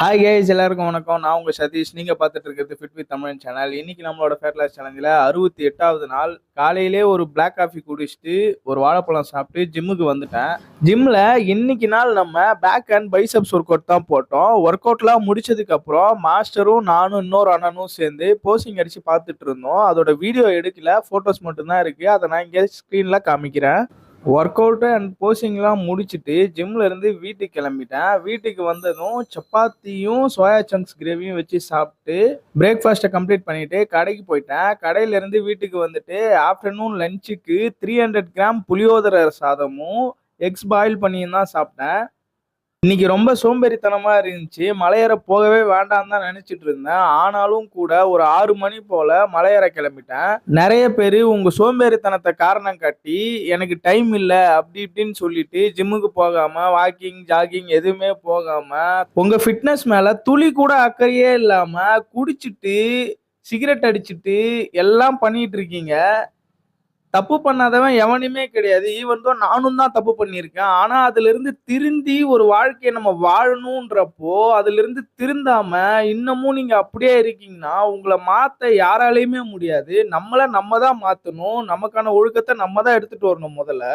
Hi guys, எல்லாருக்கும் வணக்கம். நான் உங்க சதீஷ். நீங்க பார்த்துட்டு இருக்கிறது ஃபிட் வித் தமிழ் சேனல். இன்னைக்கு நம்மளோட ஃபேட் லாஸ் சேலஞ்சில் 68வது நாள். காலையிலே ஒரு பிளாக் காஃபி குடிச்சிட்டு ஒரு வாழைப்பழம் சாப்பிட்டு ஜிம்முக்கு வந்துட்டேன். ஜிம்ல இன்னைக்கு நாள் நம்ம back and biceps work out தான் போட்டோம். ஒர்க் அவுட்லாம் முடிச்சதுக்கு அப்புறம் மாஸ்டரும் நானும் இன்னொரு அண்ணனும் சேர்ந்து போசிங் அடிச்சு பார்த்துட்டு இருந்தோம். அதோட வீடியோ எடுக்கல, போட்டோஸ் மட்டும்தான் இருக்கு. அதை நான் இங்கே ஸ்க்ரீன்ல காமிக்கிறேன். ஒர்க் அவுட்டு அண்ட் போசிங்லாம் முடிச்சுட்டு ஜிம்ல இருந்து வீட்டுக்கு கிளம்பிட்டேன். வீட்டுக்கு வந்ததும் சப்பாத்தியும் சோயா சங்க்ஸ் கிரேவியும் வச்சு சாப்பிட்டு பிரேக்ஃபாஸ்ட்டை கம்ப்ளீட் பண்ணிட்டு கடைக்கு போயிட்டேன். கடையில இருந்து வீட்டுக்கு வந்துட்டு ஆஃப்டர்நூன் லஞ்சுக்கு 300 கிராம் புளியோதரை சாதமும் எக்ஸ் பாயில் பண்ணியும் தான் சாப்பிட்டேன். இன்னைக்கு ரொம்ப சோம்பேறித்தனமா இருந்துச்சு. மலையேற போகவே வேண்டாம் தான் நினைச்சிட்டு இருந்தேன். ஆனாலும் கூட ஒரு 6 மணி போல மலையேற கிளம்பிட்டேன். நிறைய பேர் உங்க சோம்பேறித்தனத்தை காரணம் காட்டி எனக்கு டைம் இல்லை அப்படி இப்படின்னு சொல்லிட்டு ஜிம்முக்கு போகாம வாக்கிங் ஜாகிங் எதுவுமே போகாம உங்க ஃபிட்னஸ் மேல துளி கூட அக்கறையே இல்லாம குடிச்சிட்டு சிகரெட் அடிச்சிட்டு எல்லாம் பண்ணிட்டு இருக்கீங்க. தப்பு பண்ணாதவன் எவனுமே கிடையாது. ஈவன் தோ நானும் தான் தப்பு பண்ணியிருக்கேன். ஆனா அதுல இருந்து திருந்தி ஒரு வாழ்க்கையை நம்ம வாழணும்ன்றப்போ அதுல இருந்து திருந்தாம இன்னமும் நீங்க அப்படியே இருக்கீங்கன்னா உங்களை மாத்த யாராலையுமே முடியாது. நம்ம தான் மாத்தணும். நமக்கான ஒழுக்கத்தை நம்ம தான் எடுத்துட்டு வரணும். முதல்ல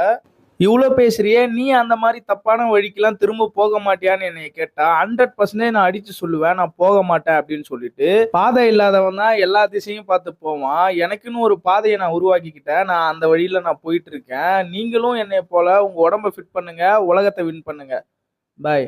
இவ்வளோ பேசுறியே, நீ அந்த மாதிரி தப்பான வழிக்கெல்லாம் திரும்ப போக மாட்டியான்னு என்னை கேட்டா 100% நான் அடிச்சு சொல்லுவேன், நான் போக மாட்டேன் அப்படின்னு சொல்லிட்டு. பாதை இல்லாதவன் தான் எல்லா திசையும் பார்த்து போவான். எனக்குன்னு ஒரு பாதையை நான் உருவாக்கிக்கிட்டேன். நான் அந்த வழியில நான் போயிட்டு இருக்கேன். நீங்களும் என்னை போல உங்க உடம்ப ஃபிட் பண்ணுங்க, உலகத்தை வின் பண்ணுங்க. பாய்.